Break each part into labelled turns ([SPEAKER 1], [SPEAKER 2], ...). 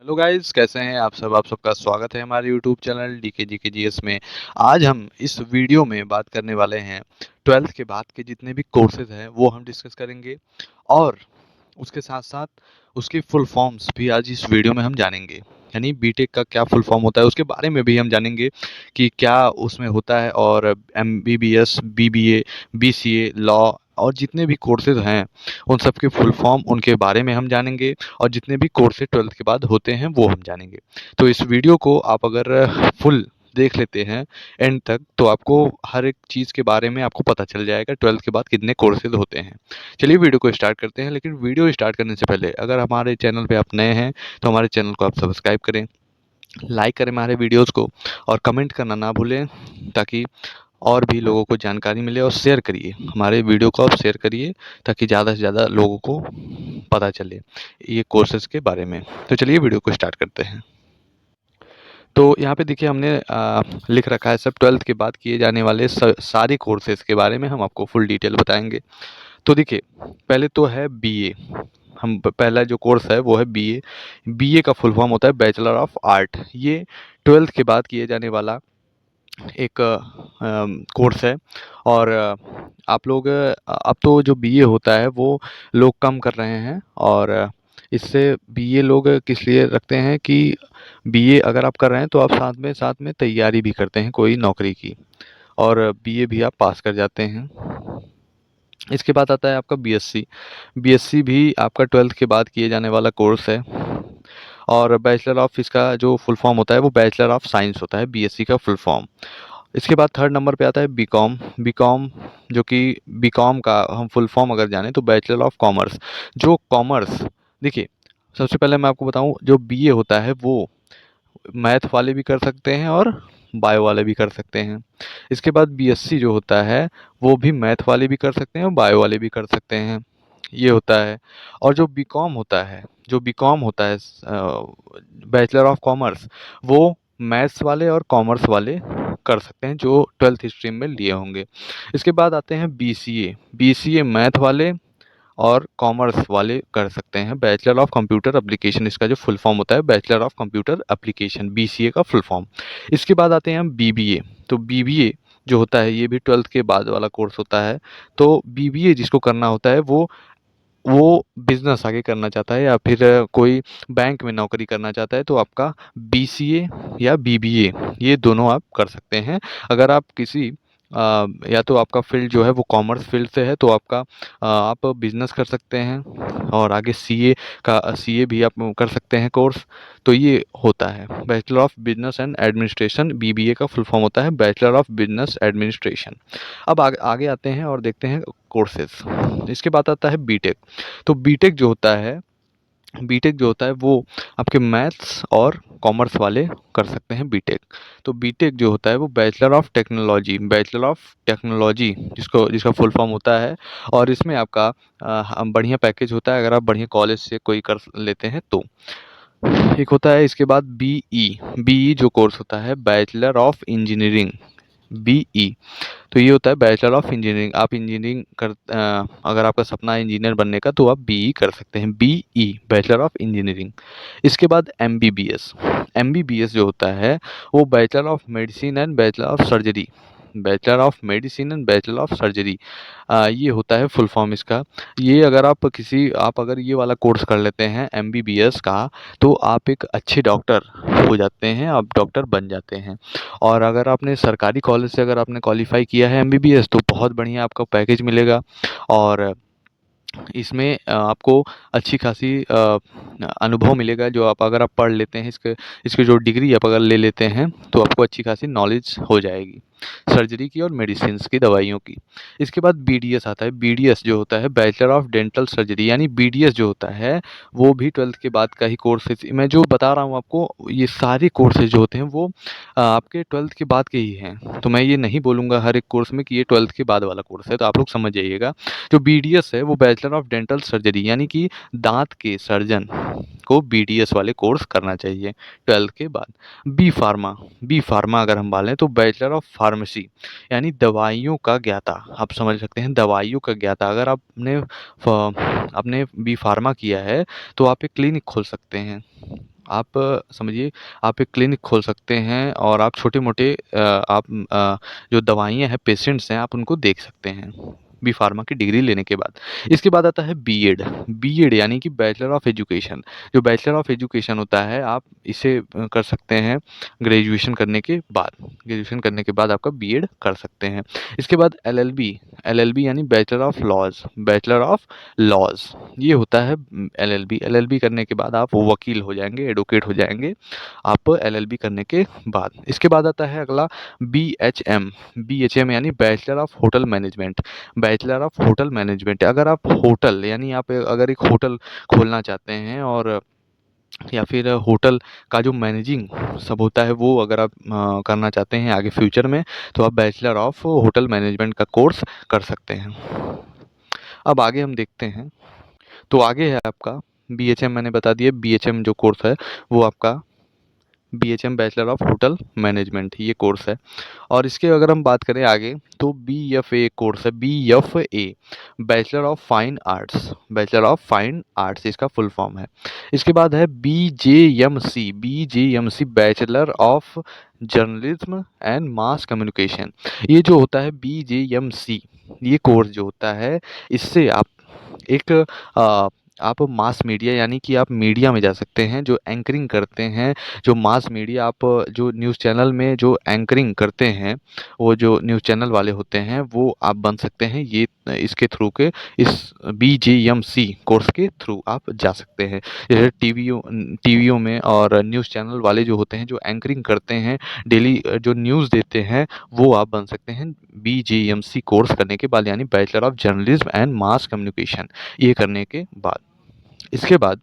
[SPEAKER 1] Hello guys, कैसे हैं आप सब। आप सबका स्वागत है हमारे यूट्यूब चैनल डीके जी के जीएस में। आज हम इस वीडियो में बात करने वाले हैं ट्वेल्थ के बाद के जितने भी कोर्सेज हैं वो हम डिस्कस करेंगे, और उसके साथ साथ उसकी फुल फॉर्म्स भी आज इस वीडियो में हम जानेंगे। यानी बीटेक का क्या फुल फॉर्म होता है उसके बारे में भी हम जानेंगे कि क्या उसमें होता है, और एमबीबीएस, बीबीए, बीसीए, लॉ और जितने भी कोर्सेज हैं उन सब के फुल फॉर्म, उनके बारे में हम जानेंगे। और जितने भी कोर्सेज ट्वेल्थ के बाद होते हैं वो हम जानेंगे। तो इस वीडियो को आप अगर फुल देख लेते हैं एंड तक, तो आपको हर एक चीज़ के बारे में आपको पता चल जाएगा ट्वेल्थ के बाद कितने कोर्सेज होते हैं। चलिए वीडियो को स्टार्ट करते हैं, लेकिन वीडियो स्टार्ट करने से पहले अगर हमारे चैनल पे आप नए हैं तो हमारे चैनल को आप सब्सक्राइब करें, लाइक करें हमारे वीडियोस को, और कमेंट करना ना भूलें, ताकि और भी लोगों को जानकारी मिले। और शेयर करिए, हमारे वीडियो को आप शेयर करिए ताकि ज़्यादा से ज़्यादा लोगों को पता चले ये कोर्सेज के बारे में। तो चलिए वीडियो को स्टार्ट करते हैं। तो यहाँ पे देखिए हमने लिख रखा है सब ट्वेल्थ के बाद किए जाने वाले सारे कोर्सेज के बारे में हम आपको फुल डिटेल बताएंगे। तो देखिए, पहले तो है बीए। पहला जो कोर्स है वो है बीए। बीए का फुल फॉर्म होता है बैचलर ऑफ आर्ट। ये ट्वेल्थ के बाद किए जाने वाला एक कोर्स है। और आप लोग अब तो जो बीए होता है वो लोग कम कर रहे हैं, और इससे बीए लोग किस लिए रखते हैं कि बीए अगर आप कर रहे हैं तो आप साथ में तैयारी भी करते हैं कोई नौकरी की, और बीए भी आप पास कर जाते हैं। इसके बाद आता है आपका बीएससी। बीएससी भी आपका ट्वेल्थ के बाद किए जाने वाला कोर्स है। और बैचलर ऑफ, इसका जो फुल फॉर्म होता है वो बैचलर ऑफ साइंस होता है, बीएससी का फुल फॉर्म। इसके बाद थर्ड नंबर पे आता है बीकॉम। बीकॉम, जो कि बीकॉम का हम फुल फॉर्म अगर जाने तो बैचलर ऑफ कॉमर्स। जो कॉमर्स, देखिए सबसे पहले मैं आपको बताऊं, जो बीए होता है वो मैथ वाले भी कर सकते हैं और बायो वाले भी कर सकते हैं। इसके बाद बीएससी जो होता है वो भी मैथ वाले भी कर सकते हैं और बायो वाले भी कर सकते हैं, ये होता है। और जो बीकॉम होता है, जो बीकॉम होता है बैचलर ऑफ कॉमर्स, वो मैथ्स वाले और कॉमर्स वाले कर सकते हैं जो ट्वेल्थ स्ट्रीम में लिए होंगे। इसके बाद आते हैं बीसीए। बीसीए मैथ वाले और कॉमर्स वाले कर सकते हैं। बैचलर ऑफ कंप्यूटर एप्लीकेशन, इसका जो फुल फॉर्म होता है bachelor of computer application, BCA का फुल फॉर्म। इसके बाद आते हैं हम बीबीए। तो बीबीए जो होता है ये भी ट्वेल्थ के बाद वाला कोर्स होता है। तो बीबीए जिसको करना होता है वो बिजनेस आगे करना चाहता है या फिर कोई बैंक में नौकरी करना चाहता है, तो आपका बीसीए या बीबीए, ये दोनों आप कर सकते हैं। अगर आप किसी या तो आपका फील्ड जो है वो कॉमर्स फील्ड से है तो आपका आप बिजनेस कर सकते हैं, और आगे सीए भी आप कर सकते हैं कोर्स। तो ये होता है bachelor of business and administration. BBA का फुल फॉर्म होता है बैचलर ऑफ बिजनेस एडमिनिस्ट्रेशन। अब आगे आते हैं और देखते हैं कोर्सेज। इसके बाद आता है बीटेक। तो बीटेक जो होता है वो आपके मैथ्स और कॉमर्स वाले कर सकते हैं बीटेक। तो बीटेक जो होता है वो bachelor of technology, bachelor of technology जिसका फुल फॉर्म होता है। और इसमें आपका बढ़िया पैकेज होता है अगर आप बढ़िया कॉलेज से कोई कर लेते हैं तो। एक होता है इसके बाद बीई। बीई जो कोर्स होता है बैचलर ऑफ इंजीनियरिंग, बीई। तो ये होता है बैचलर ऑफ इंजीनियरिंग। आप इंजीनियरिंग अगर आपका सपना है इंजीनियर बनने का तो आप बीई कर सकते हैं, बीई बैचलर ऑफ इंजीनियरिंग। इसके बाद एमबीबीएस। एमबीबीएस जो होता है वो bachelor of medicine and bachelor of surgery, bachelor of medicine and bachelor of surgery, ये होता है फुल फॉर्म इसका। ये अगर आप अगर ये वाला कोर्स कर लेते हैं एमबीबीएस का, तो आप एक अच्छे डॉक्टर हो जाते हैं, आप डॉक्टर बन जाते हैं। और अगर आपने सरकारी कॉलेज से अगर आपने क्वालिफाई किया है एमबीबीएस तो बहुत बढ़िया आपका पैकेज मिलेगा। और इसमें आपको अच्छी खासी अनुभव मिलेगा। जो आप अगर आप पढ़ लेते हैं इसके इसकी जो डिग्री आप अगर ले लेते हैं तो आपको अच्छी खासी नॉलेज हो जाएगी सर्जरी की और मेडिसिन्स की, दवाइयों की। इसके बाद बीडीएस आता है। बीडीएस जो होता है बैचलर ऑफ डेंटल सर्जरी, यानी बीडीएस जो होता है वो भी ट्वेल्थ के बाद का ही कोर्स है। मैं जो बता रहा हूँ आपको ये सारे कोर्सेज जो होते हैं वो आपके ट्वेल्थ के बाद के ही हैं। तो मैं ये नहीं बोलूँगा हर एक कोर्स में कि ये ट्वेल्थ के बाद वाला कोर्स है, तो आप लोग समझ जाइएगा। जो बीडीएस है वो बैचलर ऑफ डेंटल सर्जरी, यानी कि दांत के सर्जन को बीडीएस वाले कोर्स करना चाहिए ट्वेल्थ के बाद। बी फार्मा, बी फार्मा अगर हम बात लें तो बैचलर ऑफ फार्मेसी, यानी दवाइयों का ज्ञाता, आप समझ सकते हैं दवाइयों का ज्ञाता। अगर आपने बी फार्मा किया है तो आप एक क्लिनिक खोल सकते हैं, आप समझिए आप एक क्लिनिक खोल सकते हैं और आप छोटे-मोटे जो दवाइयाँ हैं, पेशेंट्स हैं, आप उनको देख सकते हैं, बी फार्मा की डिग्री लेने के बाद। इसके बाद आता है बीएड, बीएड यानी कि बैचलर ऑफ एजुकेशन। जो बैचलर ऑफ एजुकेशन होता है, आप इसे कर सकते हैं ग्रेजुएशन करने के बाद। ग्रेजुएशन करने के बाद आपका बीएड कर सकते हैं। इसके बाद एलएलबी, एलएलबी यानी bachelor of laws, bachelor of laws ये होता है एलएलबी। एलएलबी करने के बाद आप वकील हो जाएँगे, एडवोकेट हो जाएँगे, आप एलएलबी करने के बाद। इसके बाद आता है अगला बीएचएम, बीएचएम यानी bachelor of hotel management, bachelor of hotel management. अगर आप होटल यानी आप अगर एक होटल खोलना चाहते हैं और या फिर होटल का जो मैनेजिंग सब होता है वो अगर आप करना चाहते हैं आगे फ्यूचर में, तो आप बैचलर ऑफ होटल मैनेजमेंट का कोर्स कर सकते हैं। अब आगे हम देखते हैं, तो आगे है आपका बीएचएम मैंने बता दिया, बीएचएम जो कोर्स है वो आपका BHM bachelor of hotel management ये कोर्स है। और इसके अगर हम बात करें आगे तो बीएफए कोर्स है, BFA bachelor of fine arts, bachelor of fine arts इसका फुल फॉर्म है। इसके बाद है BJMC, BJMC bachelor of journalism and mass communication. ये जो होता है बीजेएमसी ये कोर्स जो होता है इससे आप एक आप मास मीडिया यानी कि आप मीडिया में जा सकते हैं, जो एंकरिंग करते हैं, जो मास मीडिया आप जो न्यूज़ चैनल में जो एंकरिंग करते हैं, वो जो न्यूज़ चैनल वाले होते हैं, वो आप बन सकते हैं। ये इसके थ्रू के इस बीजेएमसी कोर्स के थ्रू आप जा सकते हैं। जैसे टीवीयों में और न्यूज़ चैनल वाले जो होते हैं, जो एंकरिंग करते हैं, डेली जो न्यूज़ देते हैं, वो आप बन सकते हैं बीजेएमसी कोर्स करने के बाद यानी bachelor of journalism and mass communication ये करने के बाद। इसके बाद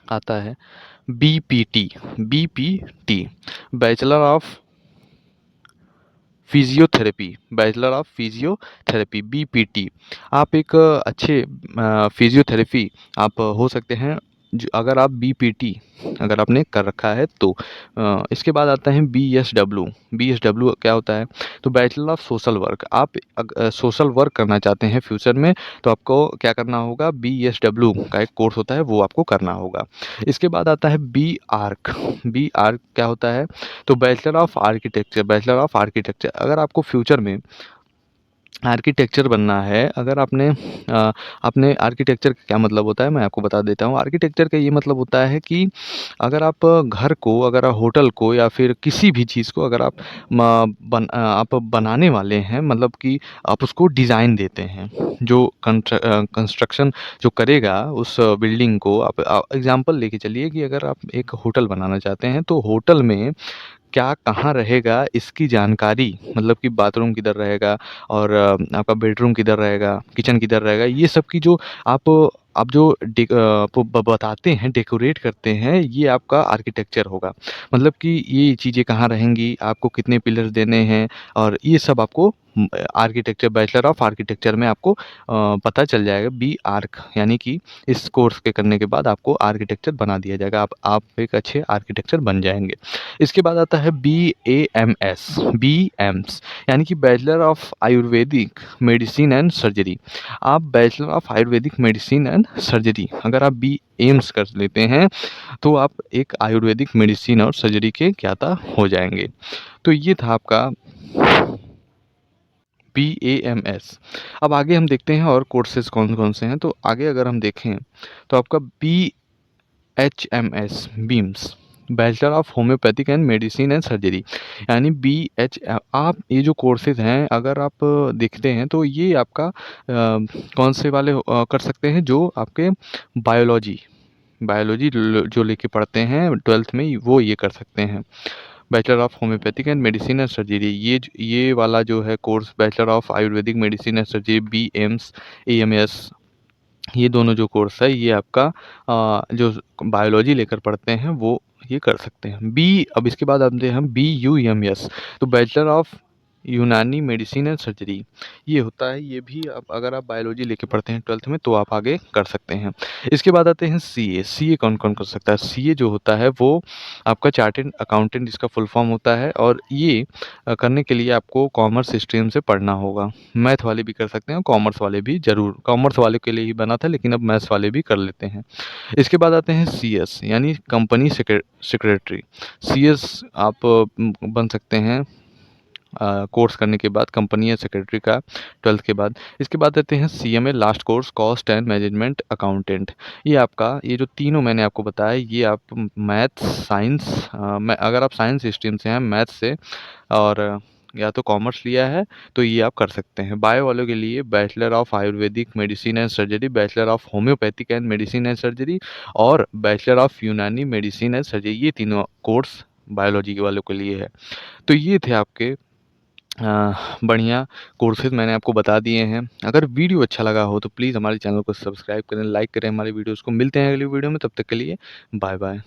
[SPEAKER 1] आता है BPT, BPT bachelor of physiotherapy, bachelor of physiotherapy BPT. आप एक अच्छे फिजियोथेरेपी आप हो सकते हैं अगर आप बीपीटी अगर आपने कर रखा है तो। इसके बाद आता है बीएसडब्ल्यू, बीएसडब्ल्यू क्या होता है, तो बैचलर ऑफ सोशल वर्क। आप सोशल वर्क करना चाहते हैं फ्यूचर में तो आपको क्या करना होगा, बीएसडब्ल्यू का एक कोर्स होता है वो आपको करना होगा। इसके बाद आता है बी आर्क, बी आर्क क्या होता है, तो bachelor of architecture, bachelor of architecture. अगर आपको फ्यूचर में आर्किटेक्चर बनना है, अगर आपने आर्किटेक्चर का क्या मतलब होता है मैं आपको बता देता हूँ। आर्किटेक्चर का ये मतलब होता है कि अगर आप घर को, अगर आप होटल को या फिर किसी भी चीज़ को अगर आप बनाने वाले हैं, मतलब कि आप उसको डिज़ाइन देते हैं। जो कंस्ट्रक्शन जो करेगा उस बिल्डिंग को, आप एग्ज़ाम्पल लेके चलिए कि अगर आप एक होटल बनाना चाहते हैं तो होटल में क्या कहाँ रहेगा इसकी जानकारी, मतलब कि बाथरूम किधर रहेगा और आपका बेडरूम किधर रहेगा, किचन किधर रहेगा, ये सब की जो आप जो बताते हैं, डेकोरेट करते हैं, ये आपका आर्किटेक्चर होगा। मतलब कि ये चीज़ें कहाँ रहेंगी, आपको कितने पिलर्स देने हैं और ये सब आपको आर्किटेक्चर, बैचलर ऑफ आर्किटेक्चर में आपको पता चल जाएगा। बी आर्क यानी कि इस कोर्स के करने के बाद आपको आर्किटेक्चर बना दिया जाएगा, आप एक अच्छे आर्किटेक्चर बन जाएँगे। इसके बाद आता है बीएएमएस, बीएम्स यानी कि bachelor of Ayurvedic medicine and surgery. आप bachelor of Ayurvedic medicine and surgery अगर आप बीएम्स कर लेते हैं तो आप एक आयुर्वेदिक मेडिसिन और सर्जरी के ज्ञाता हो जाएंगे। तो ये था आपका बीएएमएस। अब आगे हम देखते हैं और कोर्सेज कौन कौन से हैं। तो आगे अगर हम देखें तो आपका BHMS, beams bachelor of homeopathic and medicine and surgery यानी बीएच। आप ये जो कोर्सेज हैं अगर आप देखते हैं तो ये आपका कौन से वाले कर सकते हैं, जो आपके बायोलॉजी, बायोलॉजी जो लेके पढ़ते हैं 12th में वो ये कर सकते हैं। Bachelor of homeopathic and medicine and surgery ये वाला जो है course bachelor of Ayurvedic medicine and surgery BAMS AMS, ये दोनों जो कोर्स है ये आपका जो बायोलॉजी लेकर पढ़ते हैं वो ये कर सकते हैं। अब इसके बाद आते हैं हम बीयूएमएस, तो बैचलर ऑफ यूनानी मेडिसिन एंड सर्जरी, ये होता है, ये भी आप अगर आप बायोलॉजी लेके पढ़ते हैं 12th में तो आप आगे कर सकते हैं। इसके बाद आते हैं सीए। सीए कौन-कौन कर सकता है? सीए जो होता है वो आपका चार्टर्ड अकाउंटेंट इसका फुल फॉर्म होता है, और ये करने के लिए आपको कॉमर्स स्ट्रीम से पढ़ना होगा। मैथ वाले भी कर सकते हैं, कॉमर्स वाले भी ज़रूर, कॉमर्स वाले के लिए ही बना था लेकिन अब मैथ्स वाले भी कर लेते हैं। इसके बाद आते हैं सीएस यानी कंपनी सेक्रेटरी। सीएस आप बन सकते हैं कोर्स करने के बाद, कंपनी या सेक्रेटरी का 12th के बाद। इसके बाद आते हैं CMA last course, cost and management accountant. ये आपका, ये जो तीनों मैंने आपको बताया, ये आप मैथ्स, साइंस, अगर आप साइंस स्ट्रीम से हैं, मैथ्स से, और या तो कॉमर्स लिया है तो ये आप कर सकते हैं। बायो वालों के लिए bachelor of Ayurvedic medicine and surgery, bachelor of homeopathic and medicine and surgery, और बैचलर ऑफ यूनानी मेडिसिन एंड सर्जरी, ये तीनों कोर्स बायोलॉजी के वालों के लिए है। तो ये थे आपके बढ़िया कोर्सेज़, मैंने आपको बता दिए हैं। अगर वीडियो अच्छा लगा हो तो प्लीज़ हमारे चैनल को सब्सक्राइब करें, लाइक करें हमारी वीडियोज़ को। मिलते हैं अगली वीडियो में, तब तक के लिए बाय बाय।